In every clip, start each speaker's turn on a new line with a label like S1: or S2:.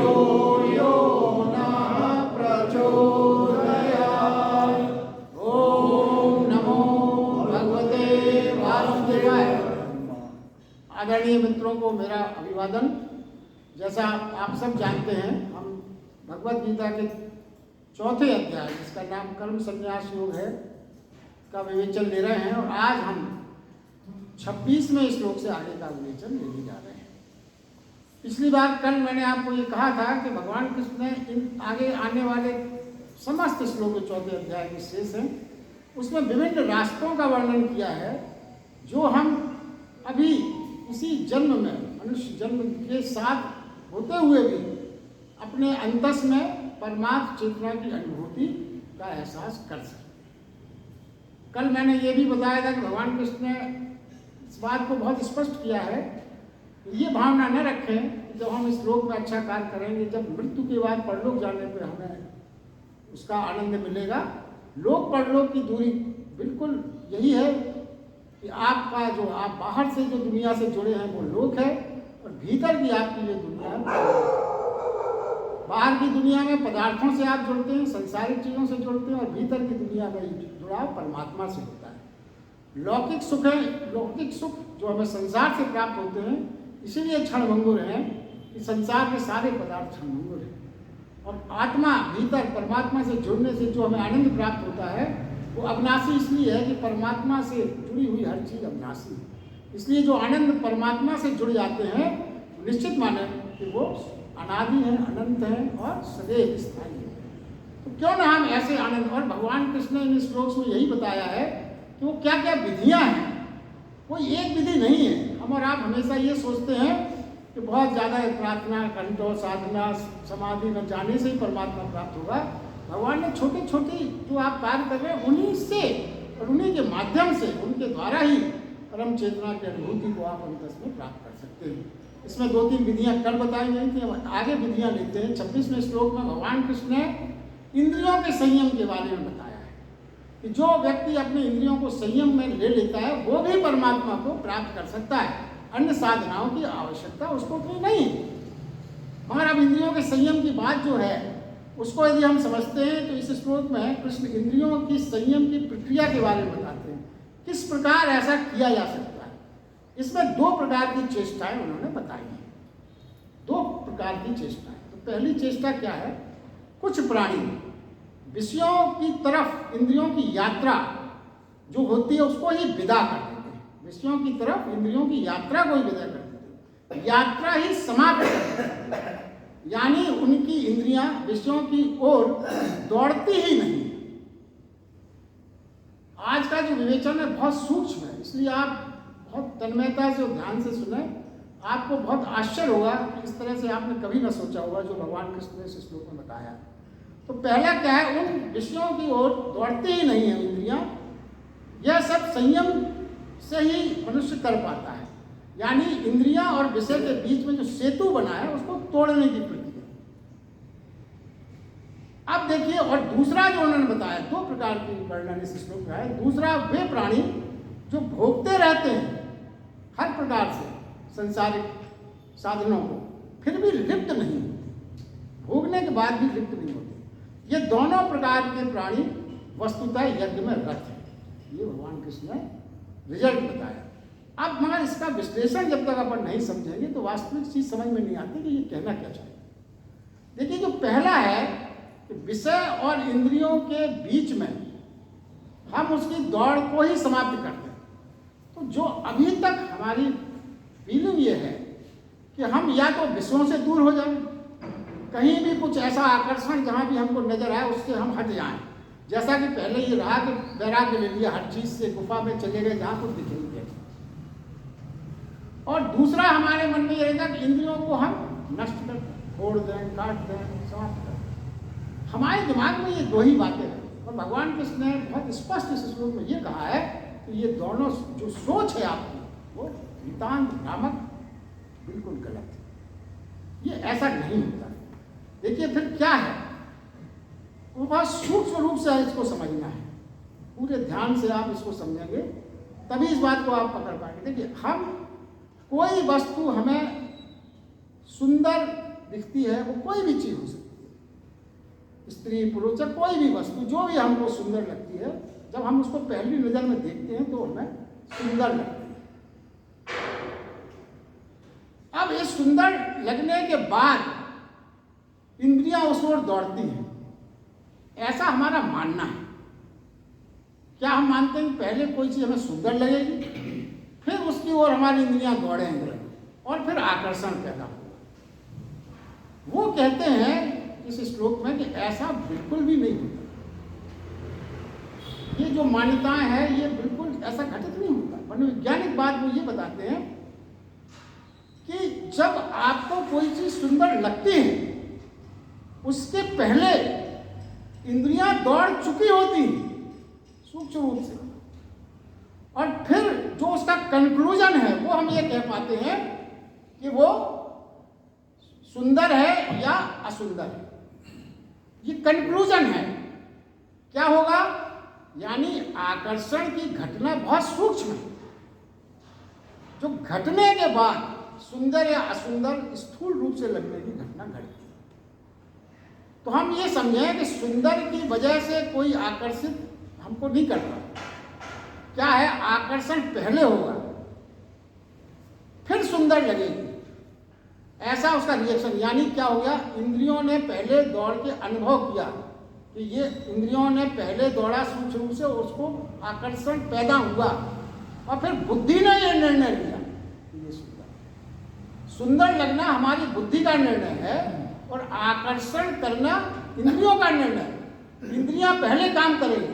S1: धियो यो नः प्रचोदयात्। ओम नमो भगवते वासुदेवाय। आदरणीय मित्रों को मेरा अभिवादन। जैसा आप सब जानते हैं, हम भगवद गीता के चौथे अध्याय, जिसका नाम कर्म संन्यास योग है, का विवेचन ले रहे हैं और आज हम 26वें श्लोक से आगे का विवेचन लेने जा रहे हैं। पिछली बार कल मैंने आपको ये कहा था कि भगवान कृष्ण ने इन आगे आने वाले समस्त श्लोक चौथे अध्याय के शेष हैं, उसमें विभिन्न रास्तों का वर्णन किया है जो हम अभी इसी जन्म में, मनुष्य जन्म के साथ होते हुए भी अपने अंतस में परमात्म चेतना की अनुभूति का एहसास कर सकते हैं। कल मैंने ये भी बताया था कि भगवान कृष्ण ने इस बात को बहुत स्पष्ट किया है, ये भावना न रखें कि जब हम इस लोक में अच्छा कार्य करेंगे, जब मृत्यु के बाद परलोक जाने पर हमें उसका आनंद मिलेगा। लोक परलोक की दूरी बिल्कुल यही है कि आपका जो आप बाहर से जो दुनिया से जुड़े हैं वो लोक है, और भीतर की आपकी जो दुनिया है, बाहर की दुनिया में पदार्थों से आप जुड़ते हैं, संसारिक चीज़ों से जुड़ते हैं, और भीतर की दुनिया में जुड़ाव परमात्मा से होता है। लौकिक सुख है, लौकिक सुख जो हमें संसार से प्राप्त होते हैं, इसीलिए क्षणभंगुर हैं कि संसार के सारे पदार्थ क्षणभंगुर हैं, और आत्मा भीतर परमात्मा से जुड़ने से जो हमें आनंद प्राप्त होता है वो अविनाशी इसलिए है कि परमात्मा से जुड़ी हुई हर चीज़ अविनाशी है। इसलिए जो आनंद परमात्मा से जुड़ जाते हैं, निश्चित माने कि वो अनादि हैं, अनंत हैं और सदैव स्थायी हैं। तो क्यों ना हम ऐसे आनंद, और भगवान कृष्ण ने इन श्लोक में यही बताया है कि वो क्या क्या विधियां हैं। कोई एक विधि नहीं है। हम और आप हमेशा ये सोचते हैं कि बहुत ज़्यादा प्रार्थना, कंठों, साधना, समाधि में जाने से ही परमात्मा प्राप्त होगा। भगवान ने छोटे छोटे जो आप कार्य कर रहे हैं उन्हीं से और उन्हीं के माध्यम से, उनके द्वारा ही परम चेतना की अनुभूति को आप अंतस में प्राप्त कर सकते हैं। इसमें 2-3 विधियां कल बताई गई थी, हम आगे विधियां लेते हैं। 26वें श्लोक में भगवान कृष्ण ने इंद्रियों के संयम के बारे में बताया है कि जो व्यक्ति अपने इंद्रियों को संयम में ले लेता है वो भी परमात्मा को प्राप्त कर सकता है। अन्य साधनाओं की आवश्यकता उसको उतनी नहीं है। मगर अब इंद्रियों के संयम की बात जो है उसको यदि हम समझते हैं तो इस श्लोक में कृष्ण इंद्रियों की संयम की प्रक्रिया के बारे में बताते हैं, किस प्रकार ऐसा किया जा सकता है। इसमें 2 प्रकार की चेष्टाएं उन्होंने बताई हैं। 2 प्रकार की चेष्टाएं। तो पहली चेष्टा क्या है, कुछ प्राणी विषयों की तरफ इंद्रियों की यात्रा जो होती है उसको ही विदा कर देते हैं। विषयों की तरफ इंद्रियों की यात्रा को ही विदा कर देते हैं, यात्रा ही समाप्त कर देते हैं। यानी उनकी इंद्रियां विषयों की ओर दौड़ती ही नहीं। आज का जो विवेचन है बहुत सूक्ष्म है, इसलिए आप बहुत तन्मयता से और ध्यान से सुने। आपको बहुत आश्चर्य होगा कि इस तरह से आपने कभी ना सोचा होगा जो भगवान कृष्ण ने इस श्लोक में बताया। तो पहला क्या है, उन विषयों की ओर दौड़ती ही नहीं है इंद्रियां। यह सब संयम से ही मनुष्य कर पाता है। यानी इंद्रियां और विषय के बीच में जो सेतु बना है उसको तोड़ने की प्रक्रिया। अब देखिए, और दूसरा जो उन्होंने बताया, 2 प्रकार की वर्णन इस श्लोक में है। दूसरा, वे प्राणी जो भोगते रहते हैं हर प्रकार से संसारिक साधनों को, फिर भी लिप्त नहीं होते, भोगने के बाद भी लिप्त नहीं होते। ये दोनों प्रकार के प्राणी वस्तुतः यज्ञ में रत हैं। ये भगवान कृष्ण ने रिजल्ट बताया। अब मगर इसका विश्लेषण जब तक अपन नहीं समझेंगे तो वास्तविक चीज समझ में नहीं आती कि ये कहना क्या चाहिए। देखिए, जो पहला है कि विषय और इंद्रियों के बीच में हम उसकी दौड़ को ही समाप्त करते हैं। तो जो अभी तक हमारी फीलिंग ये है कि हम या तो विषयों से दूर हो जाएं, कहीं भी कुछ ऐसा आकर्षण जहाँ भी हमको नजर आए उससे हम हट जाएं। जैसा कि पहले ये रहा कि वैराग्य ले लिया, हर चीज से गुफा में चले गए जहाँ कुछ दिख नहीं दे। और दूसरा हमारे मन में ये रहता कि इंद्रियों को हम नष्ट कर फोड़ दें, काट दें, समाप्त कर दें। हमारे दिमाग में ये 2 ही बातें हैं। और भगवान कृष्ण ने बहुत स्पष्ट इस श्लोक में ये कहा है कि ये दोनों जो सोच है आपकी वो नितांत भ्रामक, बिल्कुल गलत है। ये ऐसा नहीं होता। देखिए फिर क्या है, वो बहुत सूक्ष्म रूप से इसको समझना है। पूरे ध्यान से आप इसको समझेंगे तभी इस बात को आप पकड़ पाएंगे। देखिए, हम कोई वस्तु हमें सुंदर दिखती है वो कोई भी चीज हो सकती है, स्त्री पुरुष या कोई भी वस्तु जो भी हमको सुंदर लगती है, जब हम उसको पहली नजर में देखते हैं तो हमें सुंदर लगती है। अब ये सुंदर लगने के बाद इंद्रियां उस ओर दौड़ती हैं, ऐसा हमारा मानना है। क्या हम मानते हैं कि पहले कोई चीज हमें सुंदर लगेगी, फिर उसकी ओर हमारी इंद्रियां दौड़ेंगे और फिर आकर्षण पैदा होगा। वो कहते हैं इस श्लोक में कि ऐसा बिल्कुल भी नहीं होता। ये जो मान्यताएं हैं ये बिल्कुल ऐसा घटित नहीं होता। मनोवैज्ञानिक बात वो ये बताते हैं कि जब आपको कोई चीज सुंदर लगती है उसके पहले इंद्रियां दौड़ चुकी होती हैं सूक्ष्म रूप से, और फिर जो उसका कंक्लूजन है वो हम ये कह पाते हैं कि वो सुंदर है या असुंदर है। ये कंक्लूजन है। क्या होगा? यानी आकर्षण की घटना बहुत सूक्ष्म है, जो घटने के बाद सुंदर या असुंदर स्थूल रूप से लगने की घटना घटती है। तो हम ये समझें कि सुंदर की वजह से कोई आकर्षित हमको नहीं करता। क्या है? आकर्षण पहले होगा फिर सुंदर लगेगी, ऐसा उसका रिएक्शन। यानी क्या हो गया? इंद्रियों ने पहले दौड़ के अनुभव किया कि ये इंद्रियों ने पहले दौड़ा सूक्ष्म रूप से, उसको आकर्षण पैदा हुआ और फिर बुद्धि ने यह निर्णय लिया कि ये सुंदर लगना हमारी बुद्धि का निर्णय है और आकर्षण करना इंद्रियों का निर्णय। इंद्रियां पहले काम करेंगी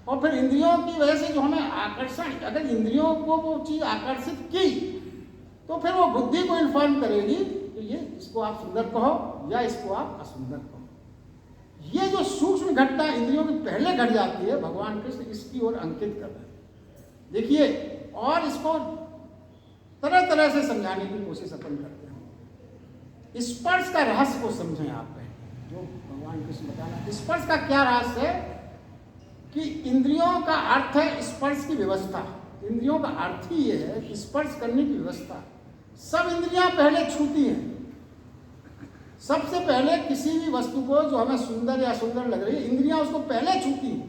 S1: और फिर इंद्रियों की वजह से जो हमें आकर्षण, अगर इंद्रियों को वो चीज आकर्षित की तो फिर वो बुद्धि को इन्फॉर्म करेगी कि ये इसको आप सुंदर कहो या इसको आप असुंदर कहो। ये जो सूक्ष्म घटना इंद्रियों की पहले घट जाती है, भगवान कृष्ण इसकी ओर अंकित कर रहे हैं। देखिए, और इसको तरह तरह से समझाने की कोशिश अपन करते हैं। स्पर्श का रहस्य को समझें आप पहले, जो भगवान कृष्ण बताना। स्पर्श का क्या रहस्य है कि इंद्रियों का अर्थ है स्पर्श की व्यवस्था। इंद्रियों का अर्थ ही ये है कि स्पर्श करने की व्यवस्था। सब इंद्रियां पहले छूती हैं। सबसे पहले किसी भी वस्तु को जो हमें सुंदर या सुंदर लग रही है, इंद्रियां उसको पहले छूती हैं।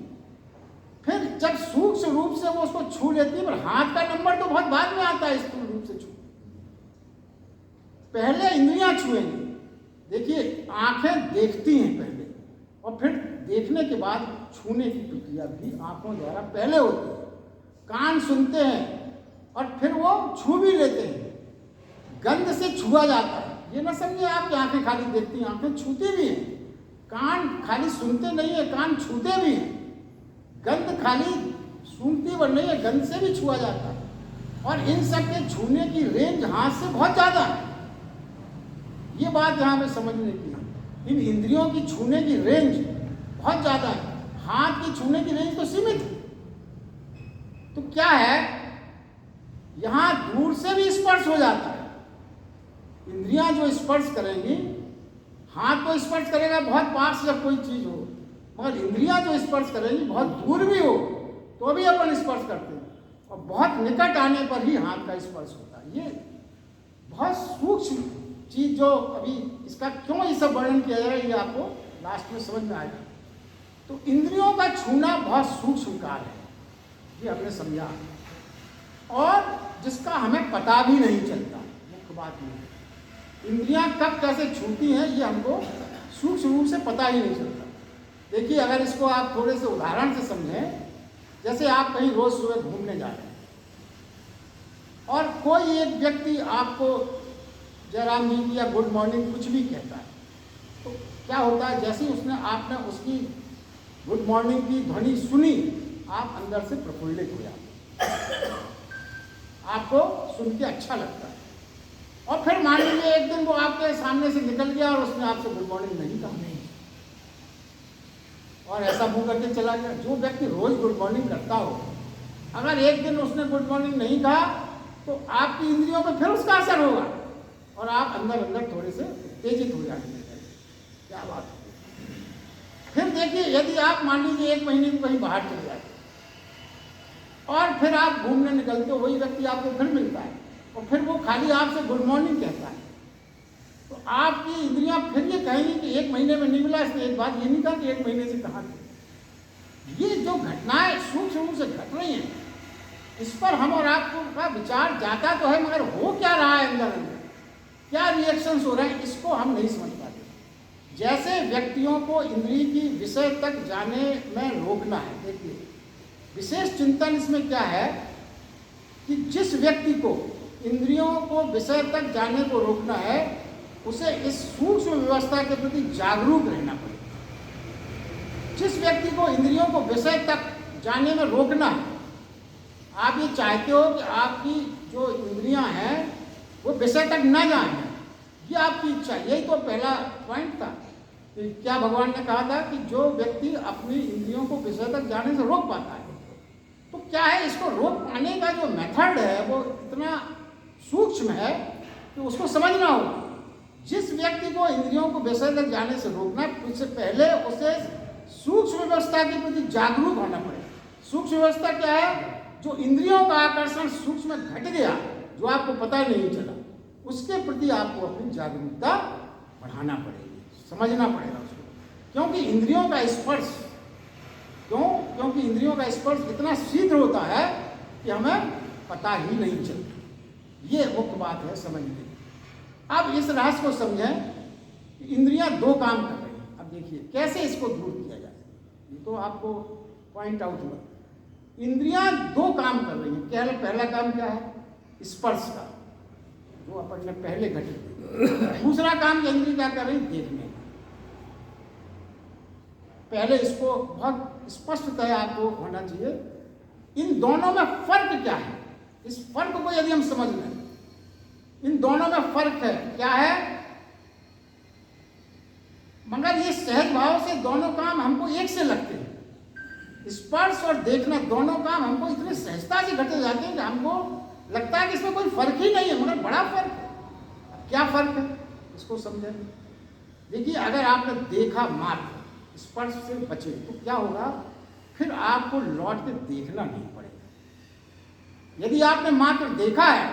S1: फिर जब सूक्ष्म रूप से वो उसको छू लेती है, पर हाथ का नंबर तो बहुत बाद में आता है स्थूल रूप से छू। पहले इंद्रियां छुएंगी। देखिए, आंखें देखती हैं पहले और फिर देखने के बाद छूने की प्रक्रिया भी आंखों द्वारा पहले होती है। कान सुनते हैं और फिर वो छू भी लेते हैं। गंध से छुआ जाता है। ये ना समझिए आपकी आंखें खाली देखती हैं, आंखें छूती भी हैं। कान खाली सुनते नहीं है, कान छूते भी हैं। गंध खाली सूंघती पर नहीं है, गंध से भी छुआ जाता है। और इन सब के छूने की रेंज हाथ से बहुत ज्यादा है। ये बात यहाँ में समझने की है। इन इंद्रियों की छूने की रेंज बहुत ज्यादा है, हाथ की छूने की रेंज तो सीमित है। तो क्या है, यहां दूर से भी स्पर्श हो जाता है। इंद्रियां जो स्पर्श करेंगी, हाथ तो स्पर्श करेगा बहुत पास जब कोई चीज हो, मगर इंद्रियां जो स्पर्श करेंगी बहुत दूर भी हो तो भी अपन स्पर्श करते हैं, और बहुत निकट आने पर ही हाथ का स्पर्श होता है। ये बहुत सूक्ष्म चीज, जो अभी इसका क्यों ये सब वर्णन किया जाएगा ये आपको लास्ट में समझ में आएगा। तो इंद्रियों का छूना बहुत सूक्ष्म कार्य है, ये हमने समझा, और जिसका हमें पता भी नहीं चलता। मुख्य बात ये है, इंद्रियां कब कैसे छूती हैं ये हमको सूक्ष्म रूप से पता ही नहीं चलता। देखिए, अगर इसको आप थोड़े से उदाहरण से समझें, जैसे आप कहीं रोज सुबह घूमने जा रहे हैं और कोई एक व्यक्ति आपको जयराम जी की या गुड मॉर्निंग कुछ भी कहता है, तो क्या होता है, जैसे ही आपने उसकी गुड मॉर्निंग की ध्वनि सुनी, आप अंदर से प्रफुल्लित हो जाते, आपको सुन के अच्छा लगता है। और फिर मान लीजिए एक दिन वो आपके सामने से निकल गया और उसने आपसे गुड मॉर्निंग नहीं कहा, और ऐसा मुंह करके चला गया। जो व्यक्ति रोज गुड मॉर्निंग करता हो, अगर एक दिन उसने गुड मॉर्निंग नहीं कहा तो आपकी इंद्रियों पर फिर उसका असर होगा और आप अंदर अंदर थोड़े से उत्तेजित हो जाएंगे। क्या बात है। फिर देखिए, यदि आप मान लीजिए 1 महीने में कहीं बाहर चले जाते और फिर आप घूमने निकलते हो, वही व्यक्ति आपको फिर मिलता है और फिर वो खाली आपसे गुड मॉर्निंग कहता है, आपकी इंद्रियां फिर ये कहेंगी कि 1 महीने में नहीं मिला, इसने एक बात ये नहीं कहा कि 1 महीने से कहा था। ये जो घटनाएं सूक्ष्म रूप से घट रही हैं, इस पर हम और आपको का विचार जाता तो है, मगर हो क्या रहा है अंदर अंदर, क्या रिएक्शंस हो रहे हैं, इसको हम नहीं समझ पाते। जैसे व्यक्तियों को इंद्रिय की विषय तक जाने में रोकना है। देखिए विशेष चिंतन इसमें क्या है कि जिस व्यक्ति को इंद्रियों को विषय तक जाने को रोकना है, उसे इस सूक्ष्म व्यवस्था के प्रति जागरूक रहना पड़ेगा। जिस व्यक्ति को इंद्रियों को विषय तक जाने में रोकना है, आप ये चाहते हो कि आपकी जो इंद्रियां हैं वो विषय तक न जाए, ये आपकी इच्छा। यही तो पहला पॉइंट था कि क्या भगवान ने कहा था कि जो व्यक्ति अपनी इंद्रियों को विषय तक जाने से रोक पाता है, तो क्या है, इसको रोक पाने का जो मेथड है वो इतना सूक्ष्म है कि उसको समझना होगा। जिस व्यक्ति को इंद्रियों को विषय तक जाने से रोकना, उससे पहले उसे सूक्ष्म व्यवस्था के प्रति जागरूक होना पड़ेगा। सूक्ष्म व्यवस्था क्या है? जो इंद्रियों का आकर्षण सूक्ष्म घट गया, जो आपको पता नहीं चला, उसके प्रति आपको अपनी जागरूकता बढ़ाना पड़ेगी, समझना पड़ेगा उसको। क्योंकि इंद्रियों का स्पर्श, क्योंकि इंद्रियों का स्पर्श इतना शीघ्र होता है कि हमें पता ही नहीं चलता। ये मुख्य बात है समझने की। अब इस रहस्य को समझें कि इंद्रियां दो काम कर रही हैं। अब देखिए कैसे इसको दूर किया जाए, ये तो आपको पॉइंट आउट हुआ। इंद्रियां दो काम कर रही हैं। पहला काम क्या है? स्पर्श का, जो अपन ने पहले घटित किया। दूसरा काम इंद्रिय क्या कर रही? देखने का। पहले इसको बहुत स्पष्टतः आपको होना चाहिए, इन दोनों में फर्क क्या है। इस फर्क को यदि हम समझ लें, इन दोनों में फर्क है, क्या है, मगर ये सहज भाव से दोनों काम हमको एक से लगते हैं। स्पर्श और देखना दोनों काम हमको इतनी सहजता से घटे जाते हैं कि हमको लगता है कि इसमें कोई फर्क ही नहीं है, मगर बड़ा फर्क है। क्या फर्क है इसको समझें। देखिए अगर आपने देखा मात्र, स्पर्श से बचे, तो क्या होगा, फिर आपको लौट के देखना नहीं पड़ेगा। यदि आपने मात्र देखा है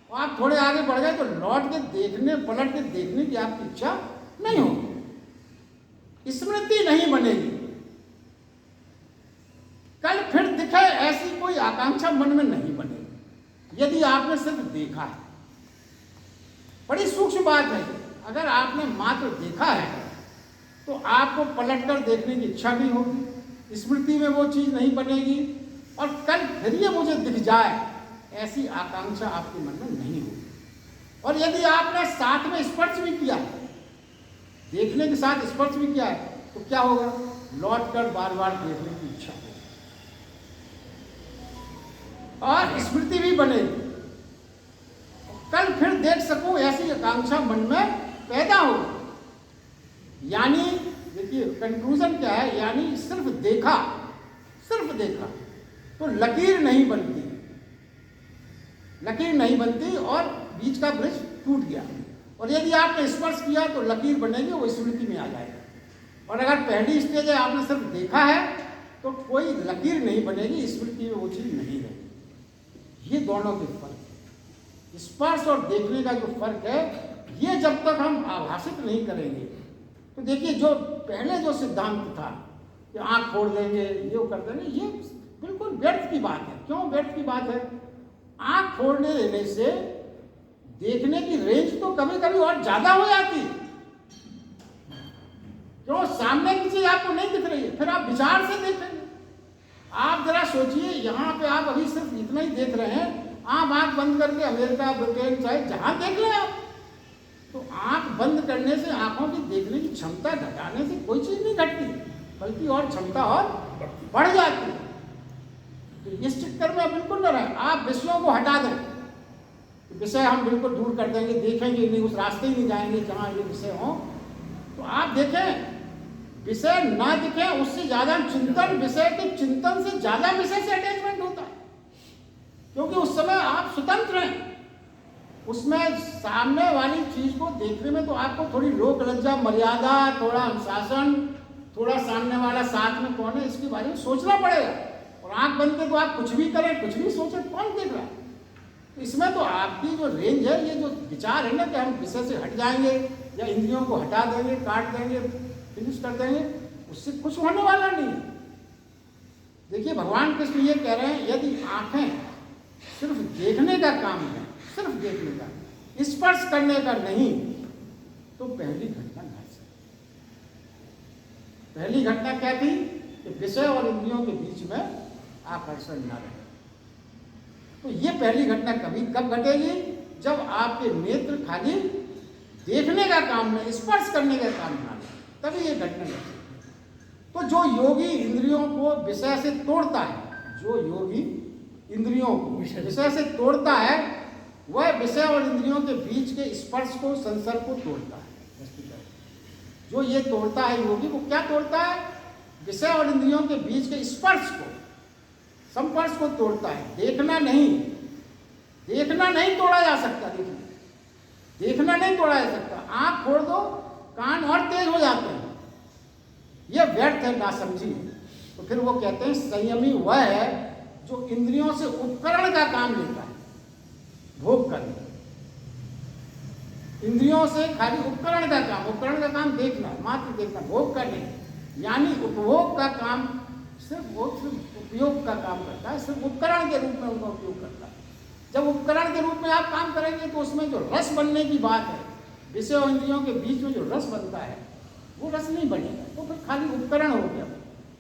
S1: और आप थोड़े आगे बढ़ गए, तो लौट के देखने, पलट के देखने की आपकी इच्छा नहीं होगी, स्मृति नहीं बनेगी। कल फिर दिखे ऐसी कोई आकांक्षा मन में नहीं बनेगी यदि आपने सिर्फ देखा है। बड़ी सूक्ष्म बात है। अगर आपने मात्र देखा है तो आपको पलटकर देखने की इच्छा नहीं होगी, स्मृति में वो चीज नहीं बनेगी, और कल फिर ये मुझे दिख जाए ऐसी आकांक्षा आपके मन में नहीं होगी। और यदि आपने साथ में स्पर्श भी किया है, देखने के साथ स्पर्श भी किया है, तो क्या होगा, लौटकर बार बार देखने की इच्छा होगी और स्मृति भी बनेगी। कल फिर देख सकूं ऐसी आकांक्षा मन में पैदा होगी। यानी देखिए कंक्लूजन क्या है, यानी सिर्फ देखा तो लकीर नहीं बनती और बीच का ब्रिज टूट गया। और यदि आपने स्पर्श किया तो लकीर बनेगी, वो स्मृति में आ जाएगा। और अगर पहली स्टेज है आपने सिर्फ देखा है तो कोई लकीर नहीं बनेगी, स्मृति में वो चीज नहीं रहेगी। ये दोनों के फर्क है। स्पर्श और देखने का जो फर्क है, ये जब तक हम आभासित नहीं करेंगे, तो देखिए जो पहले जो सिद्धांत था कि आंख फोड़ देंगे, ये कर देंगे, ये बिल्कुल व्यर्थ की बात है। क्यों व्यर्थ की बात है? आंख फोड़ने देने से देखने की रेंज तो कभी कभी और ज्यादा हो जाती है। क्यों? सामने की चीज आपको नहीं दिख रही है, फिर आप विचार से देखेंगे। आप जरा सोचिए, यहाँ पे आप अभी सिर्फ इतना ही देख रहे हैं, आप आंख बंद करके अमेरिका, ब्रिटेन, चाहे जहां देख लें आप, तो आंख बंद करने से आंखों की देखने की क्षमता घटाने से कोई चीज नहीं घटती, बल्कि और क्षमता और बढ़ जाती है। तो इस चक्कर में आप बिल्कुल न रहें। आप विषयों को हटा दें, विषय हम बिल्कुल दूर कर देंगे, देखेंगे नहीं, उस रास्ते ही नहीं जाएंगे जहाँ ये विषय हो। तो आप देखें, विषय ना दिखे, उससे ज्यादा चिंतन, विषय के चिंतन से ज्यादा विषय से अटैचमेंट होता है। क्योंकि उस समय आप स्वतंत्र हैं, उसमें सामने वाली चीज को देखने में तो आपको थोड़ी रोक लज्जा, मर्यादा, थोड़ा अनुशासन, थोड़ा सामने वाला साथ में कौन है इसके बारे में सोचना पड़ेगा। और आंख बंद के तो आप कुछ भी करें, कुछ भी सोचें, कौन देख रहा है? इसमें तो आपकी जो रेंज है, ये जो विचार है ना कि हम विषय से हट जाएंगे या इंद्रियों को हटा देंगे, काट देंगे, फिनिश कर देंगे, उससे कुछ होने वाला नहीं है। देखिए भगवान कृष्ण ये कह रहे हैं, यदि आंखें सिर्फ देखने का काम है, सिर्फ देखने का, स्पर्श करने का नहीं, तो पहली घटना घट सकती। पहली घटना क्या थी कि विषय और इंद्रियों के बीच में आकर्षण न रहे। तो ये पहली घटना कब घटेगी? जब आपके नेत्र खाली देखने का काम में, स्पर्श करने का काम ना ले, तभी ये घटना घटेगी। तो जो योगी इंद्रियों को विषय से तोड़ता है, जो योगी इंद्रियों को विषय से तोड़ता है, वह विषय और इंद्रियों के बीच के स्पर्श को, संसर्ग को तोड़ता है। जो ये तोड़ता है योगी, वो क्या तोड़ता है? विषय और इंद्रियों के बीच के स्पर्श को, संपर्श को तोड़ता है। देखना नहीं तोड़ा जा सकता। देखिए, देखना नहीं तोड़ा जा सकता। आंख खोल दो, कान और तेज हो जाते हैं। यह व्यर्थ है, नासमझी है। तो फिर वो कहते हैं संयमी वह है जो इंद्रियों से उपकरण का काम लेता है, भोग करने। इंद्रियों से खाली उपकरण का काम देखना, मात्र देखना, भोग करने, यानी उपभोग का काम सिर्फ उपयोग का काम करता है, सिर्फ उपकरण के रूप में उनका उपयोग करता है। जब उपकरण के रूप में आप काम करेंगे तो उसमें जो रस बनने की बात है, विषय और इंद्रियों के बीच में जो रस बनता है, वो रस नहीं बनेगा, तो फिर खाली उपकरण हो गया।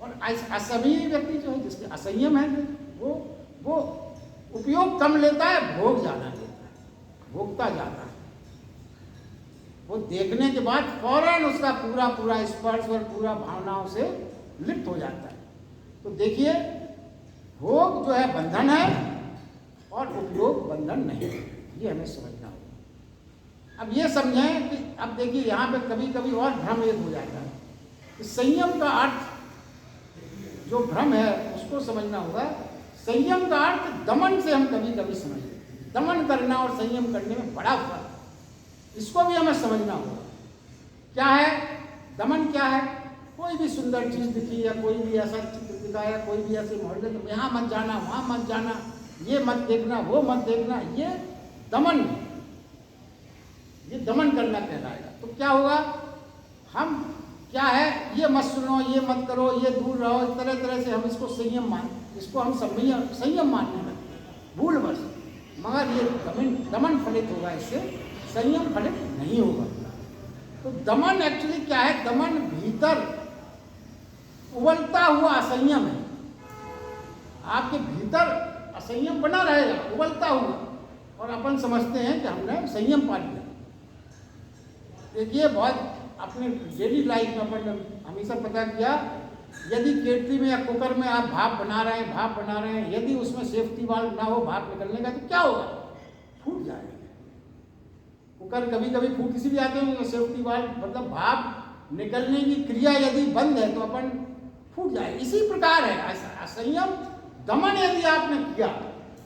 S1: और असमयी व्यक्ति जो है, जिसके असंयम है, वो उपयोग कम लेता है, भोग ज़्यादा लेता है, भोगता जाता है। वो देखने के बाद फौरन उसका पूरा स्पर्श और पूरा भावनाओं से लिप्त हो जाता है। तो देखिए, भोग जो है बंधन है और उपयोग बंधन नहीं है, ये हमें समझना होगा। अब ये समझें कि अब देखिए यहाँ पे कभी कभी और भ्रम एक हो जाता है कि संयम का अर्थ, जो भ्रम है उसको समझना होगा। संयम का अर्थ दमन से हम कभी कभी समझते हैं। दमन करना और संयम करने में बड़ा फर्क, इसको भी हमें समझना होगा। क्या है दमन? क्या है? कोई भी सुंदर चीज दिखी या कोई भी ऐसा चित्र दिखा या कोई भी ऐसे मोहल्ले, तो यहाँ मत जाना, वहाँ मत जाना, ये मत देखना, वो मत देखना, ये दमन है। ये दमन करना कहलाएगा। तो क्या होगा? हम क्या है, ये मत सुनो, ये मत करो, ये दूर रहो, इस तरह से हम इसको इसको हम संयम मानने लगते हैं भूलवश। मगर ये दमन फलित होगा, इससे संयम फलित नहीं होगा। तो दमन एक्चुअली क्या है? दमन भीतर उबलता हुआ असंयम है। आपके भीतर असंयम बना रहेगा, उबलता हुआ, और अपन समझते हैं कि हमने संयम पा लिया। देखिए, बहुत अपने डेली लाइफ में अपन हमेशा पता किया, यदि केतली में या कुकर में आप भाप बना रहे हैं, यदि उसमें सेफ्टी वाल्व ना हो भाप निकलने का, तो क्या होगा? फूट जाएगा। कुकर कभी कभी फूट इसीलिए आते हैं, सेफ्टी वाल्व मतलब भाप निकलने की क्रिया यदि बंद है तो अपन फूट जाए। इसी प्रकार है असंयम दमन यदि आपने किया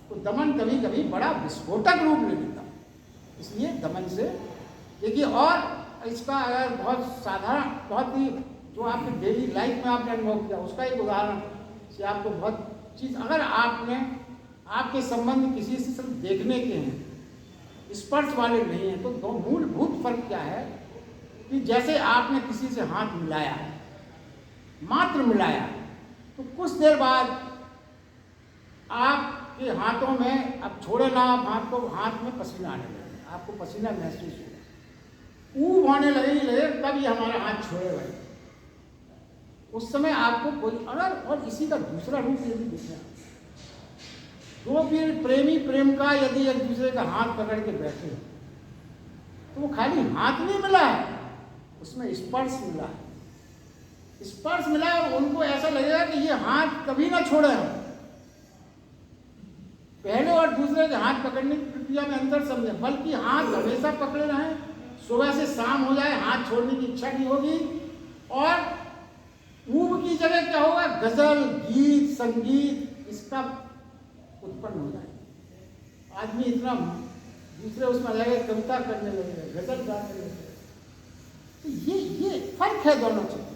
S1: तो दमन कभी कभी बड़ा विस्फोटक रूप ले लेता। इसलिए दमन से देखिए, और इसका अगर बहुत साधारण, बहुत ही जो आपके डेली लाइफ में आपने अनुभव किया, उसका एक उदाहरण से आपको बहुत चीज़, अगर आपके संबंध किसी से सिर्फ देखने के हैं, स्पर्श वाले नहीं है, तो दो मूलभूत फर्क क्या है कि जैसे आपने किसी से हाथ मिलाया, मात्र मिलाया, तो कुछ देर बाद आपके हाथों में, अब छोड़े ना आप हाथ को, हाथ में पसीना आने लगे, आपको पसीना महसूस होगा, ऊब आने लगे, तब ये हमारा हाथ छोड़े भाई। उस समय आपको कोई अगर, और इसी का दूसरा रूप यदि दिखे, दो फिर प्रेमी प्रेम का यदि एक दूसरे का हाथ पकड़ के बैठे, तो वो खाली हाथ नहीं मिला है, उसमें स्पर्श मिला है। स्पर्श मिला और उनको ऐसा लगेगा कि ये हाथ कभी ना छोड़े हम। पहले और दूसरे के हाथ पकड़ने की प्रक्रिया में अंतर समझे, बल्कि हाथ हमेशा पकड़े रहें, सुबह से शाम हो जाए हाथ छोड़ने की इच्छा नहीं होगी। और ऊब की जगह क्या होगा? गजल, गीत, संगीत इसका उत्पन्न हो जाए। आदमी इतना दूसरे उसमें आ जाएगा, कविता करने लगेगा, गजल गाने लगेगा। तो ये फर्क है दोनों चीज़।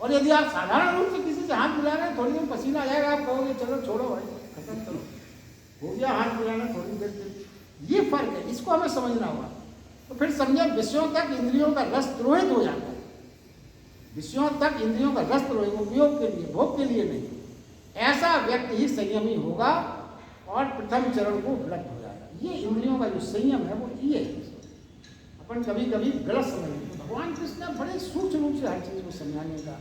S1: और यदि आप साधारण रूप से किसी से हाथ मिला रहे हैं, थोड़ी देर पसीना आ जाएगा, आप कहोगे चलो छोड़ो भाई, खत्म करो, हो गया हाथ मिलाना थोड़ी देर के, ये फर्क है, इसको हमें समझना होगा। तो फिर समझे विषयों तक इंद्रियों का रस द्रोहित हो जाता है। विषयों तक इंद्रियों का रस द्रोहित, उपयोग के लिए, भोग के लिए नहीं। ऐसा व्यक्ति ही संयमी होगा और प्रथम चरण को उपलब्ध हो जाएगा। ये इंद्रियों का जो संयम है वो ये है। अपन कभी कभी गलत समझते हैं। भगवान कृष्ण ने बड़े सूक्ष्म रूप से हर चीज को समझाने का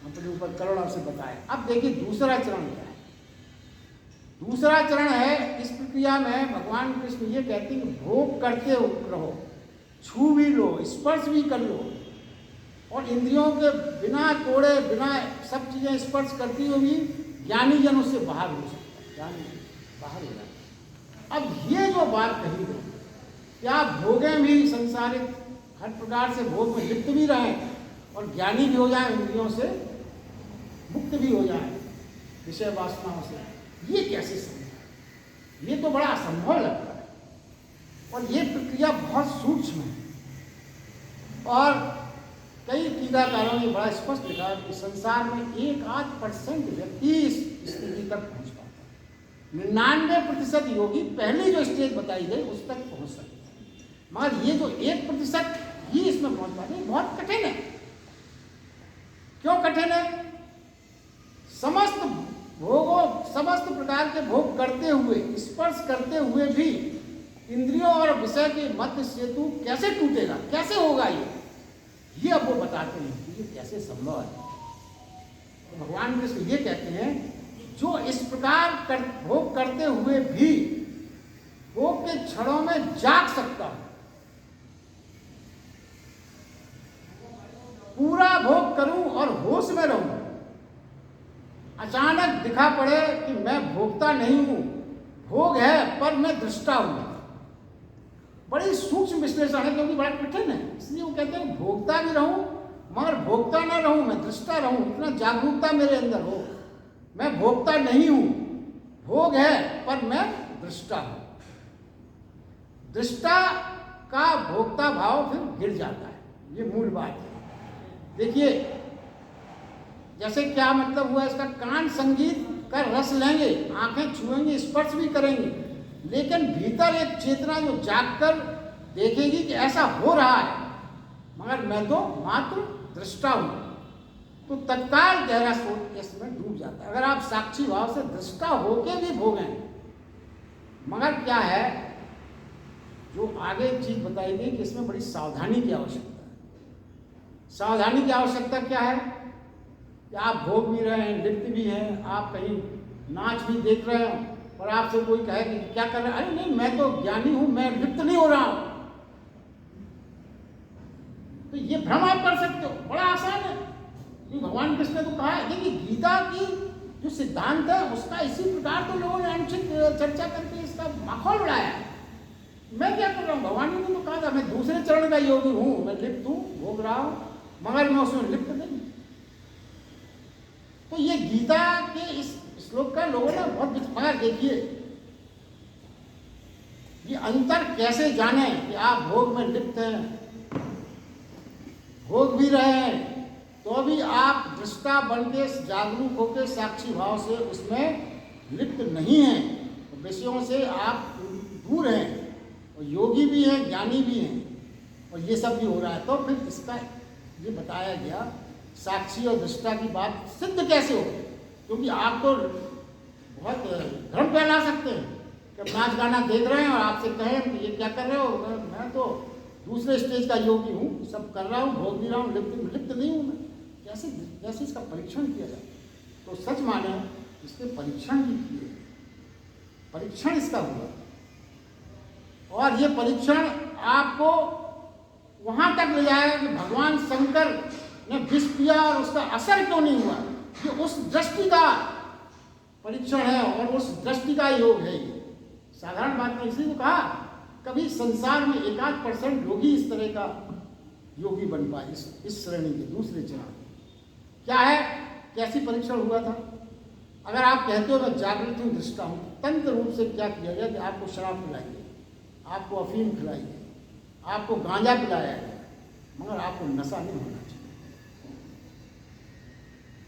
S1: अपने ऊपर करुणा से बताया। अब देखिए दूसरा चरण क्या है। दूसरा चरण है, इस प्रक्रिया में भगवान कृष्ण ये कहते हैं भोग करते रहो, छू भी लो, स्पर्श भी कर लो, और इंद्रियों के बिना तोड़े, बिना सब चीजें स्पर्श करती हुई ज्ञानी जन उससे बाहर हो सकता है, ज्ञानी बाहर हो जाता है। अब ये जो बात कही है कि आप भोगें भी, संसारिक हर प्रकार से भोग में लिप्त भी रहें और ज्ञानी भी हो जाए, इंद्रियों से मुक्त भी हो जाए विषय वासनाओं से, ये कैसे संभव? ये तो बड़ा असंभव लगता है। और ये प्रक्रिया बहुत सूक्ष्म है। और कई टीकाकारों ने बड़ा स्पष्ट लिखा कि संसार में 1-8% व्यक्ति इस स्थिति तक पहुंच पाता है। 99% योगी पहली जो स्टेज बताई गई उस तक पहुंच सकते हैं, मगर ये जो 1% ही इसमें पहुंच पाते हैं, बहुत कठिन है। क्यों कठिन है? समस्त भोगों, समस्त प्रकार के भोग करते हुए, स्पर्श करते हुए भी इंद्रियों और विषय के मध्य सेतु कैसे टूटेगा, कैसे होगा ये अब वो बताते हैं कि ये कैसे संभव है। तो भगवान कृष्ण ये कहते हैं जो इस प्रकार भोग करते हुए भी भोग के क्षणों में जाग सकता है, पूरा भोग करूं और होश में रहूं, अचानक दिखा पड़े कि मैं भोगता नहीं हूं, भोग है पर मैं दृष्टा हूं। बड़ी सूक्ष्म विश्लेषण है, क्योंकि बड़ा कठिन है। इसलिए वो कहते हैं भोगता भी रहूं मगर भोगता ना रहूं, मैं दृष्टा रहूं, इतना जागरूकता मेरे अंदर हो, मैं भोगता नहीं हूं, भोग है पर मैं दृष्टा हूं। दृष्टा का भोक्ता भाव फिर गिर जाता है, ये मूल बात है। देखिए जैसे क्या मतलब हुआ इसका, कान संगीत का रस लेंगे, आंखें छुएंगे, स्पर्श भी करेंगे, लेकिन भीतर एक चेतना जो जागकर देखेगी कि ऐसा हो रहा है, मगर मैं तो मात्र दृष्टा हूं, तो तत्काल गहरा सोच इसमें डूब जाता है। अगर आप साक्षी भाव से दृष्टा होके भी भोगें, मगर क्या है जो आगे चीज बताई गई कि इसमें बड़ी सावधानी की आवश्यकता है। सावधानी की आवश्यकता क्या है कि आप भोग भी रहे हैं, लिप्त भी हैं, आप कहीं नाच भी देख रहे हैं और आपसे कोई कहे कि क्या कर रहे हैं, अरे नहीं मैं तो ज्ञानी हूं, मैं लिप्त नहीं हो रहा हूं, तो ये भ्रम आप कर सकते हो, बड़ा आसान है। भगवान कृष्ण ने तो कहा है, देखिए गीता की जो सिद्धांत है उसका इसी प्रकार तो लोगों ने अनुचित चर्चा करके इसका माहौल बढ़ाया है। मैं क्या कर रहा हूँ, भगवान ने तो कहा था मैं दूसरे चरण का योगी हूं, मैं लिप्त हूं, भोग रहा हूं, मगर मैं उसमें लिप्त नहीं। तो ये गीता के इस श्लोक का लोगों ने बहुत, मगर देखिए ये अंतर कैसे जाने कि आप भोग में लिप्त हैं, भोग भी रहे हैं, तो भी आप दृष्टा बन के जागरूक होकर साक्षी भाव से उसमें लिप्त नहीं हैं, तो विषयों से आप दूर हैं, और योगी भी हैं, ज्ञानी भी हैं, और ये सब भी हो रहा है। तो फिर इसका ये बताया गया साक्षी और दृष्टा की बात सिद्ध कैसे हो, क्योंकि आप तो बहुत भ्रम फैला सकते हैं कि नाच गाना देख रहे हैं और आपसे कहें कि ये क्या कर रहे हो, मैं तो दूसरे स्टेज का योगी हूँ, सब कर रहा हूँ, भोग भी रहा हूँ, लिप्त नहीं हूँ मैं। कैसे कैसे इसका परीक्षण किया जाए? तो सच माने इसके परीक्षण भी किए, परीक्षण इसका हुआ, और ये परीक्षण आपको वहां तक ले जाएगा कि भगवान शंकर ने विष पिया और उसका असर क्यों नहीं हुआ। ये उस दृष्टि का परीक्षण है और उस दृष्टि का योग है। ये साधारण बात नहीं, इसलिए तो कहा कभी संसार में 1-8% लोग ही इस तरह का योगी बन पाए, इस श्रेणी के दूसरे चरण। क्या है, कैसी परीक्षण हुआ था? अगर आप कहते हो मैं जागृत हूँ, दृष्टा हूँ, तंत्र रूप से क्या किया गया कि आपको शराब पिलाइए, आपको अफीम खिलाइए, आपको गांजा पिलाया जाए, मगर आपको नशा नहीं होना चाहिए,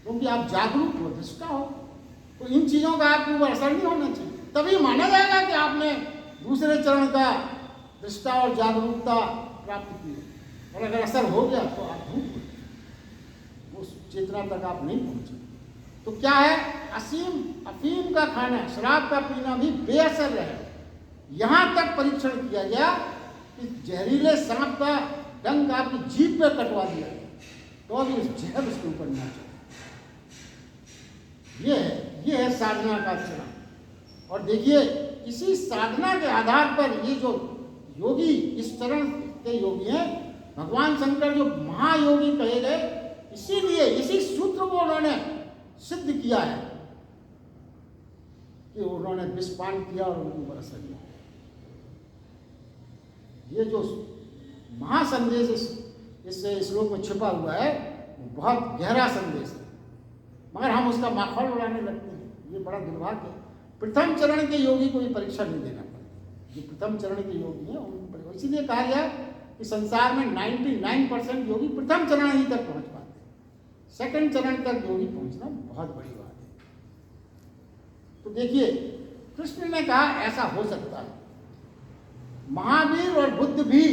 S1: क्योंकि आप जागरूक हो, दृष्टा हो, तो इन चीज़ों का आपके ऊपर असर नहीं होना चाहिए। तभी माना जाएगा कि आपने दूसरे चरण का दृष्टा और जागरूकता प्राप्त की है। और अगर असर हो गया तो आप भूल गए, उस चेतना तक आप नहीं पहुंचे। तो क्या है, अफीम का खाना, शराब का पीना भी बेअसर रहे। यहां तक परीक्षण किया गया कि जहरीले सांप का डंक आपकी जीभ पे कटवा दिया गया तो भी उस जहर उसके ऊपर ना चले। ये है साधना का चरण। और देखिए, इसी साधना के आधार पर ये जो योगी, इस चरण के योगी हैं, भगवान शंकर जो महायोगी कहे गए, इसीलिए इसी सूत्र को उन्होंने सिद्ध किया है कि उन्होंने विषपान किया और उनके ऊपर असर किया। ये जो महासंदेश इस श्लोक में छिपा हुआ है, वो बहुत गहरा संदेश है, मगर हम उसका माखौल उड़ाने लगते हैं। ये बड़ा दुर्भाग्य है। प्रथम चरण के योगी को ये परीक्षा नहीं देना पड़ता। जो प्रथम चरण के योगी हैं, इसीलिए कहा गया कि संसार में 99% योगी प्रथम चरण ही तक पहुंच पाते हैं। सेकंड चरण तक योगी पहुंचना बहुत बड़ी बात है। तो देखिए, कृष्ण ने कहा ऐसा हो सकता है। महावीर और बुद्ध भी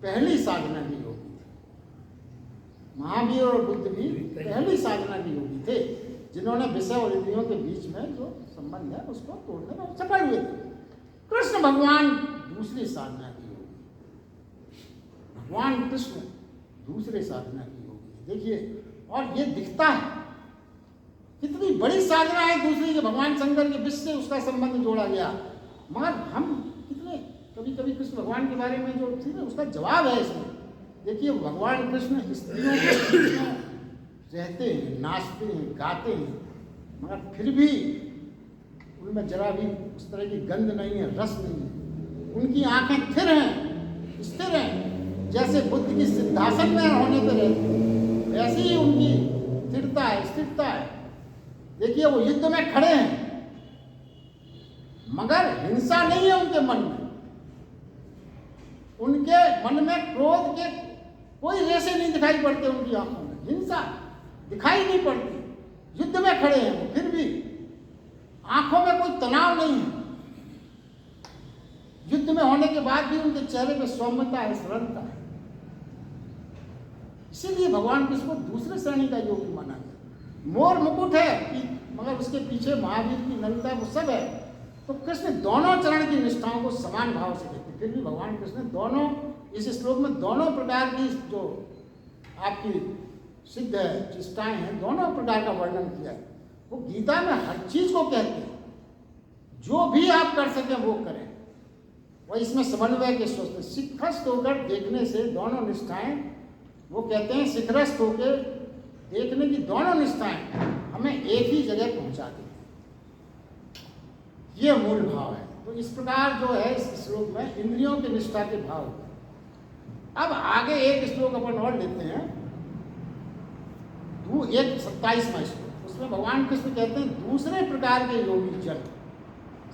S1: पहली साधना के योगी थे। महावीर और बुद्ध भी पहली साधना के योगी थे, जिन्होंने विषय और इंद्रियों के बीच में जो संबंध है उसको तोड़ने में सफल हुए थे। कृष्ण भगवान दूसरी साधना के योगी, भगवान कृष्ण दूसरे साधना के योगी। देखिए, और ये दिखता है कितनी बड़ी साधना है दूसरी, के भगवान शंकर के विष से उसका संबंध जोड़ा गया। मगर हम कितने कभी कभी कृष्ण भगवान के बारे में जो थी ना, उसका जवाब है इसमें। देखिए, भगवान कृष्ण स्त्रियों के बीच में रहते हैं, नाचते हैं, गाते हैं, मगर फिर भी उनमें जरा भी उस तरह की गंध नहीं है, रस नहीं है। उनकी आंखें स्थिर हैं, स्थिर हैं, जैसे बुद्ध की सिद्धासन में होने पर रहती है, वैसी ही उनकी स्थिरता है, स्थिरता है। देखिए, वो युद्ध में खड़े हैं, मगर हिंसा नहीं है उनके मन में। उनके मन में क्रोध के कोई रेशे नहीं दिखाई पड़ते, उनकी आंखों में हिंसा दिखाई नहीं पड़ती। युद्ध में खड़े हैं वो, फिर भी आंखों में कोई तनाव नहीं है। युद्ध में होने के बाद भी उनके चेहरे पे सौम्यता है, सरलता है। इसीलिए भगवान कृष्ण को दूसरे श्रेणी का योगी माना गया। मोर मुकुट है मगर उसके पीछे महावीर की नलता, वो सब है। तो कृष्ण दोनों चरण की निष्ठाओं को समान भाव से देखते। फिर भी भगवान कृष्ण दोनों, इस श्लोक में दोनों प्रकार की जो आपकी सिद्ध है चेष्टाएं हैं, दोनों प्रकार का वर्णन किया है। वो गीता में हर चीज को कहते हैं, जो भी आप कर सके वो करें। वह इसमें समन्वय के सोचते, शिखरस्थ होकर देखने से दोनों निष्ठाएं, वो कहते हैं शिखरस्थ होकर देखने की दोनों निष्ठाएं हमें एक ही जगह पहुंचा देती हैं। ये मूल भाव है। तो इस प्रकार जो है इस श्लोक में इंद्रियों के निष्ठा के भाव। अब आगे एक श्लोक अपन और लेते हैं, 27वां श्लोक। उसमें भगवान कृष्ण कहते हैं, दूसरे प्रकार के योगी जन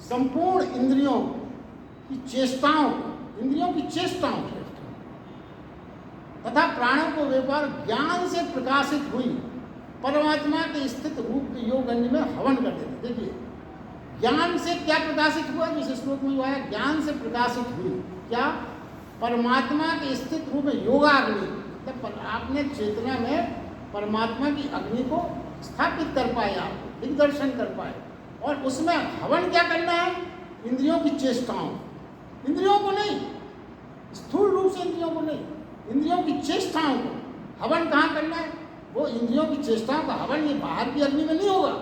S1: संपूर्ण इंद्रियों की चेष्टाओं को, इंद्रियों की चेष्टाओं को तथा प्राणों को व्यापार ज्ञान से प्रकाशित हुई परमात्मा के स्थित रूप योग अन्य में हवन कर देते। देखिए, ज्ञान से क्या प्रकाशित हुआ, जिस श्लोक में जो है ज्ञान से प्रकाशित हुई क्या, परमात्मा के स्थित रूप में योगाग्नि। मतलब आपने चेतना में परमात्मा की अग्नि को स्थापित कर पाए, आप दिग्दर्शन कर पाए। और उसमें हवन क्या करना है, इंद्रियों की चेष्टाओं, इंद्रियों को नहीं, स्थूल रूप से इंद्रियों को नहीं, इंद्रियों की चेष्टाओं को हवन कहाँ करना है। वो इंद्रियों की चेष्टाओं का हवन ये बाहर की अग्नि में नहीं होगा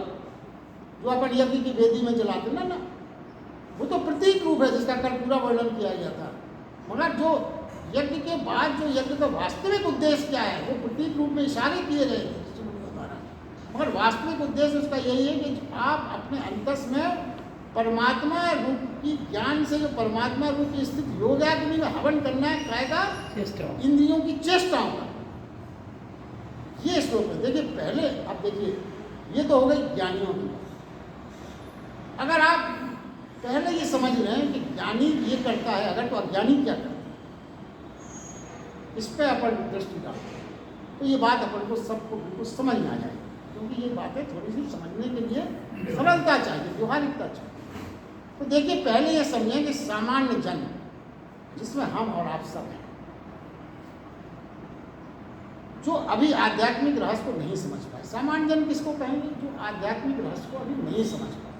S1: जो अपन यज्ञ की वेदी में जलाते ना, वो तो प्रतीक रूप है जिसका कल पूरा वर्णन किया गया था। मगर जो यज्ञ के बाद जो यज्ञ का वास्तविक उद्देश्य क्या है, वो प्रतीक रूप में इशारे किए गए द्वारा। मगर वास्तविक उद्देश्य उसका यही है कि आप अपने अंतस में परमात्मा रूप की ज्ञान से जो परमात्मा रूप की स्थित योगाग्नि में हवन करना है, कहेगा इंद्रियों की चेष्टाओं का। ये श्लोक है। देखिए, पहले आप देखिए, ये तो हो गई ज्ञानियों की। अगर आप पहले ये समझ रहे हैं कि ज्ञानी ये करता है, अगर तो अज्ञानी क्या करता है, इस पर अपन दृष्टि डालते हैं तो ये बात अपन को सबको बिल्कुल समझ में आ जाएगी। क्योंकि ये बातें थोड़ी सी समझने के लिए सरलता चाहिए, व्यवहारिकता चाहिए। तो देखिए, पहले ये समझें कि सामान्य जन, जिसमें हम और आप सब हैं, जो अभी आध्यात्मिक रहस्य को नहीं समझ पाए। सामान्य जन किसको कहेंगे? जो आध्यात्मिक रहस्य को अभी नहीं समझ पाए,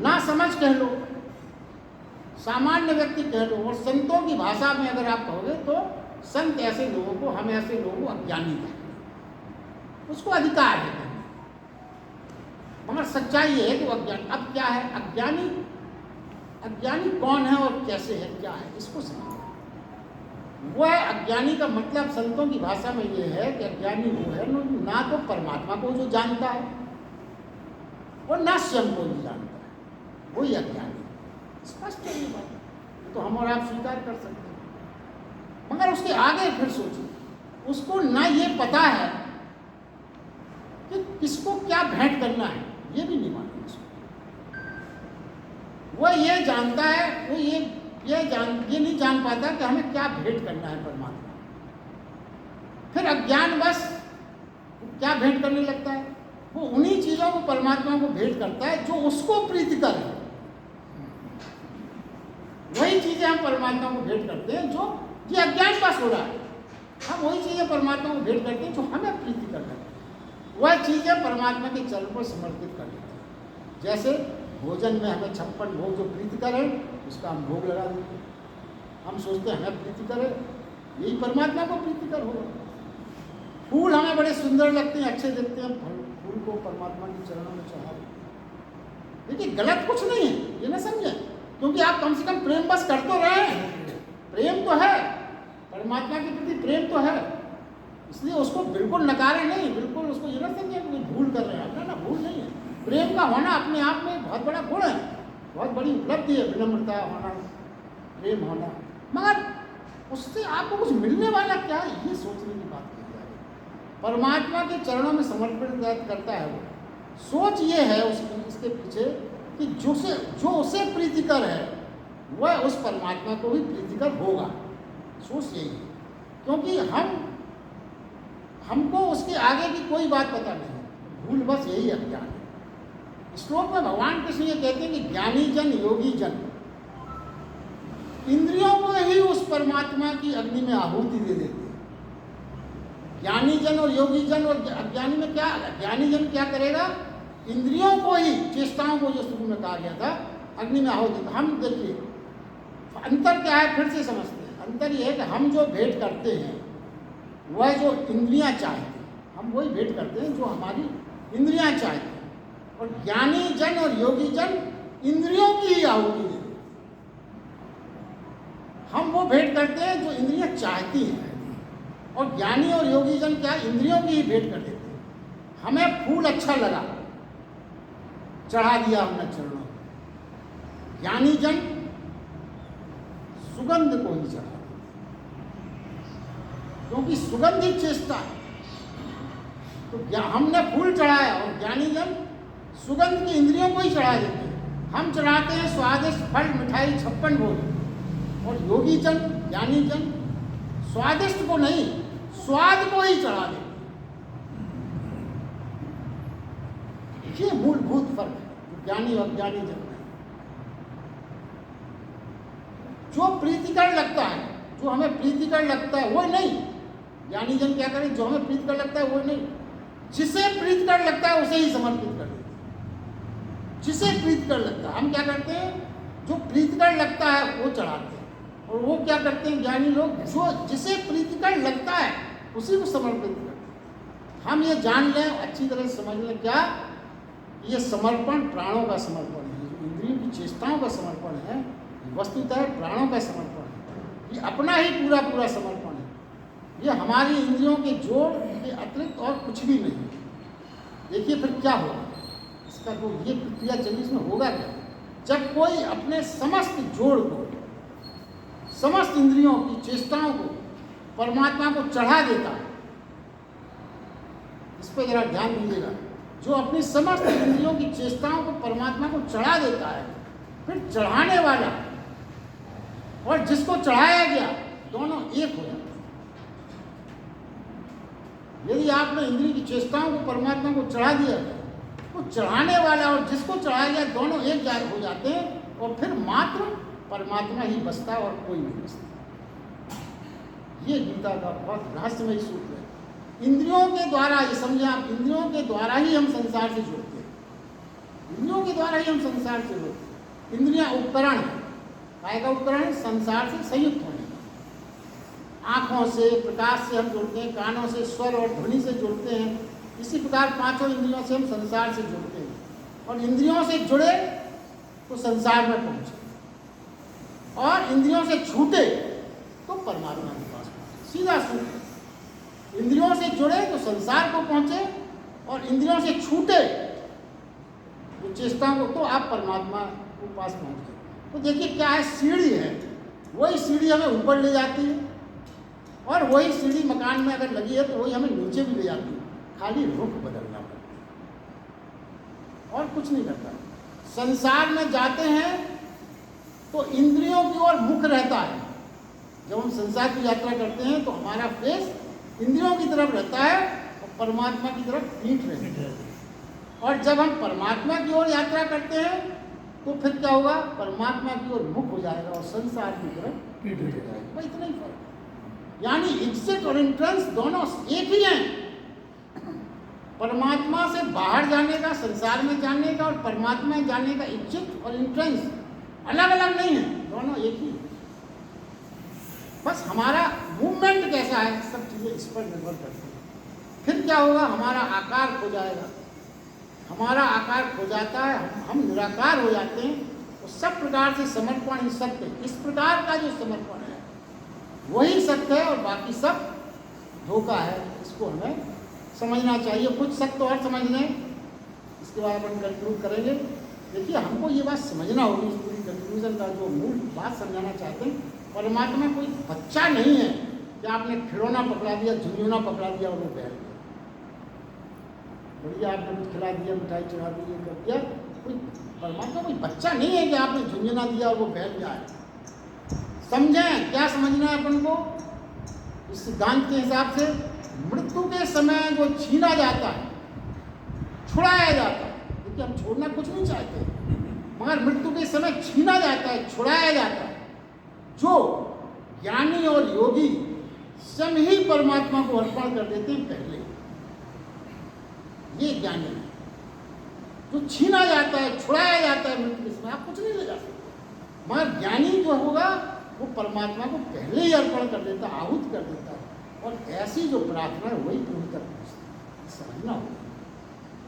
S1: ना समझ कह लो, सामान्य व्यक्ति कह लो। और संतों की भाषा में अगर आप कहोगे तो संत ऐसे लोगों को, हम ऐसे लोगों को अज्ञानी कहते, उसको अधिकार है कहने। मगर सच्चाई ये है कि वो अज्ञानी। अब क्या है अज्ञानी? अज्ञानी कौन है और कैसे है, क्या है, इसको समझो। वह अज्ञानी का मतलब संतों की भाषा में ये है कि अज्ञानी वो है ना तो परमात्मा को जो जानता है और ना स्वयं को भी जानता है, वही अज्ञानी। स्पष्ट है ये बात, तो हम और आप स्वीकार कर सकते हैं। मगर उसके आगे फिर सोचिए, उसको ना ये पता है कि किसको क्या भेंट करना है, ये भी नहीं मालूम उसको। वह ये जानता है, वो ये नहीं जान पाता कि हमें क्या भेंट करना है परमात्मा। फिर अज्ञान बस क्या भेंट करने लगता है, वो उन्हीं चीजों को परमात्मा को भेंट करता है जो उसको प्रीतिकर है। वही चीजें हम परमात्मा को भेंट करते हैं जो ये अज्ञान पास हो रहा है। हम वही चीजें परमात्मा को भेंट करते हैं जो हमें प्रीतिकर है। वह चीजें परमात्मा के चरण पर समर्पित कर देते हैं। जैसे भोजन में हमें 56 भोग जो प्रीतिकर है, उसका हम भोग लगा देते हैं। हम सोचते हैं हमें प्रीतिकर है, यही परमात्मा को प्रीतिकर होगा। फूल हमें बड़े सुंदर लगते हैं, अच्छे दिखते हैं, फूल को परमात्मा के चरणों में चढ़ा देते। देखिए, गलत कुछ नहीं है, ये ना समझें, क्योंकि आप कम से कम प्रेम बस कर तो रहे हैं। प्रेम तो है, परमात्मा के प्रति प्रेम तो है, इसलिए उसको बिल्कुल नकारे नहीं, बिल्कुल उसको ये ना समझें कि भूल कर रहे हैं। ना, भूल नहीं है। प्रेम का होना अपने आप में बहुत बड़ा गुण है, बहुत बड़ी उपलब्धि है, विनम्रता होना, प्रेम होना। मगर उससे आपको कुछ मिलने वाला क्या है, ये सोचने की बात की जा रही है। परमात्मा के चरणों में समर्पित करता है वो। सोच ये है इसके पीछे कि जो उसे प्रीतिकर है वह उस परमात्मा को भी प्रीतिकर होगा। सोच यही है, क्योंकि हमको उसके आगे की कोई बात पता नहीं है। भूल बस यही अज्ञान है। श्लोक में भगवान कृष्ण ये कहते हैं कि ज्ञानी जन, योगी जन इंद्रियों को ही उस परमात्मा की अग्नि में आहुति दे देते हैं। ज्ञानी जन और योगी जन, और अज्ञानी में क्या, ज्ञानी जन क्या करेगा? इंद्रियों को ही, चेष्टाओं को, जो शुरू में कहा गया था, अग्नि में आहुति। हम देखिए अंतर क्या है, फिर से समझते हैं। अंतर यह है कि हम जो भेंट करते हैं वह जो इंद्रियां चाहती हैं, हम वही भेंट करते हैं जो हमारी इंद्रियां चाहती हैं। और ज्ञानी जन और योगी जन इंद्रियों की ही आहुति देते हैं। हम वो भेंट करते हैं जो इंद्रियां चाहती हैं, और ज्ञानी और योगी जन क्या, इंद्रियों की ही भेंट कर देते हैं। हमें फूल अच्छा लगा, चढ़ा दिया हमने चरणों में। ज्ञानी जन सुगंध को ही चढ़ा देते हैं, क्योंकि सुगंधित चेष्टा है। तो हमने फूल चढ़ाया और ज्ञानी जन सुगंध की इंद्रियों को ही चढ़ा देते हैं। हम चढ़ाते हैं स्वादिष्ट फल, मिठाई, 56 भोग, और योगी जन, ज्ञानी जन स्वादिष्ट को नहीं, स्वाद को ही चढ़ा देते हैं। ये मूलभूत फर्क है ज्ञानी और अज्ञानी जन में। जो प्रीतिकर लगता है, जो हमें प्रीतिकर लगता है वो नहीं। ज्ञानी जन क्या करें? जो हमें प्रीतिकर लगता है वो नहीं, जिसे प्रीतिकर लगता है उसे ही समर्पित कर देते हैं। जिसे प्रीतिकर लगता है, हम क्या करते हैं? जो प्रीतिकर लगता है वो चढ़ाते हैं। और वो क्या करते हैं ज्ञानी लोग? जो जिसे प्रीतिकर लगता है उसी को समर्पित करते हैं। हम ये जान लें, अच्छी तरह से समझ लें, क्या ये समर्पण प्राणों का समर्पण है, जो इंद्रियों की चेष्टाओं का समर्पण है, वस्तुतः प्राणों का समर्पण है। ये अपना ही पूरा पूरा समर्पण है। ये हमारी इंद्रियों के जोड़ के अतिरिक्त और कुछ भी नहीं है। देखिए फिर क्या होगा इसका, तो ये प्रक्रिया चलिए, इसमें होगा क्या? जब कोई अपने समस्त जोड़ को, समस्त इंद्रियों की चेष्टाओं को परमात्मा को चढ़ा देता है, इस पर जरा ध्यान दीजिएगा। जो अपनी समस्त इंद्रियों की चेष्टाओं को परमात्मा को चढ़ा देता है, फिर चढ़ाने वाला और जिसको चढ़ाया गया दोनों एक हो जाते हैं। यदि आपने इंद्रिय की चेष्टाओं को परमात्मा को चढ़ा दिया तो चढ़ाने वाला और जिसको चढ़ाया गया दोनों एक जाग हो जाते हैं और फिर मात्र परमात्मा ही बसता है और कोई नहीं बसता। ये गीता का बहुत रहस्यमय सूत्र है। इंद्रियों के द्वारा, ये समझे आप, इंद्रियों के द्वारा ही हम संसार से जुड़ते हैं। इंद्रियों के द्वारा ही हम संसार से जुड़ते हैं। इंद्रियां उपकरण है, काय का उपकरण है? संसार से संयुक्त होने का। आँखों से प्रकाश से हम जुड़ते हैं, कानों से स्वर और ध्वनि से जुड़ते हैं। इसी प्रकार पांचों इंद्रियों से हम संसार से जुड़ते हैं और इंद्रियों से जुड़े तो संसार में पहुंचे और इंद्रियों से छूटे तो परमात्मा के पास पहुंचे। सीधा सूत्र। इंद्रियों से जुड़े तो संसार को पहुंचे और इंद्रियों से छूटे तो चेष्टाओं को तो आप परमात्मा के पास पहुंचे। तो देखिए क्या है, सीढ़ी है, वही सीढ़ी हमें ऊपर ले जाती है और वही सीढ़ी मकान में अगर लगी है तो वही हमें नीचे भी ले जाती है। खाली रुख बदलना पड़ता है और कुछ नहीं करता। संसार में जाते हैं तो इंद्रियों की ओर मुख रहता है। जब हम संसार की यात्रा करते हैं तो हमारा फेस इंद्रियों की तरफ रहता है और परमात्मा की तरफ पीठ रहती है। और जब हम परमात्मा की ओर यात्रा करते हैं तो फिर क्या होगा? परमात्मा की ओर मुख हो जाएगा और संसार की तरफ पीठ हो जाएगा। भाई इतना ही फर्क। यानी एग्जिट और एंट्रेंस दोनों एक ही हैं। परमात्मा से बाहर जाने का, संसार में जाने का और परमात्मा में जाने का एग्जिट और एंट्रेंस अलग अलग नहीं है, दोनों एक ही है। बस हमारा मूवमेंट कैसा है, सब चीज़ें इस पर निर्भर करती हैं। फिर क्या होगा? हमारा आकार खो जाएगा। हमारा आकार खो जाता है, हम निराकार हो जाते हैं। तो सब प्रकार से समर्पण ही सत्य। इस प्रकार का जो समर्पण है वही सत्य है और बाकी सब धोखा है। इसको हमें समझना चाहिए। कुछ सत्य और समझ लें, इसके बाद अपन कंक्लूड करेंगे। देखिए हमको ये बात समझना होगी, इस पूरी कंक्लूजन का जो मूल बात समझाना चाहते हैं, परमात्मा कोई बच्चा नहीं है कि आपने खिलौना पकड़ा दिया, झुंझुना पकड़ा दिया और वो बैठ गया। बढ़िया आपने कुछ खिला दिया, मिठाई चढ़ा दी, ये कर दिया। कोई परमात्मा कोई बच्चा नहीं है कि आपने झुंझुना दिया और वो बैठ जाए। समझें क्या समझना है अपन को? इस सिद्धांत के हिसाब से मृत्यु के समय जो छीना जाता है, छुड़ाया जाता है। देखिए हम छोड़ना कुछ नहीं चाहते, मगर मृत्यु के समय छीना जाता है, छुड़ाया जाता है। जो ज्ञानी और योगी स्वयं ही परमात्मा को अर्पण कर देते हैं पहले, ये ज्ञानी है। जो छीना जाता है, छुड़ाया जाता है मृत्यु के समय, आप कुछ नहीं ले जा सकते। मगर ज्ञानी जो होगा वो परमात्मा को पहले ही अर्पण कर देता है, आहुत कर देता है। और ऐसी जो प्रार्थना है वही प्रभु तक पहुँचती है, समझना होगा।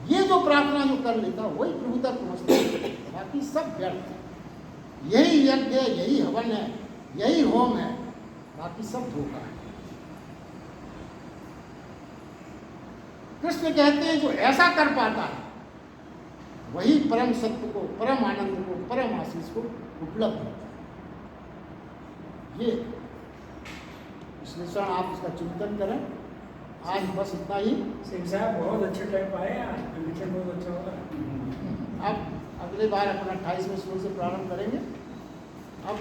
S1: ये जो प्रार्थना जो कर लेता है वही प्रभु तक पहुँचता है, बाकी सब व्यर्थ है। यही यज्ञ है, यही हवन है, यही होम है, बाकी सब धोखा है। कृष्ण कहते हैं जो ऐसा कर पाता है वही परम सत्य को, परम आनंद को, परम आशीष को उपलब्ध होता है। ये विश्लेषण आप इसका चिंतन करें। आज बस इतना ही।
S2: सिंह साहब बहुत अच्छे टाइप आए, आज बहुत अच्छा होगा।
S1: अब अगले बार अपन 28वें श्लोक से प्रारंभ करेंगे। अब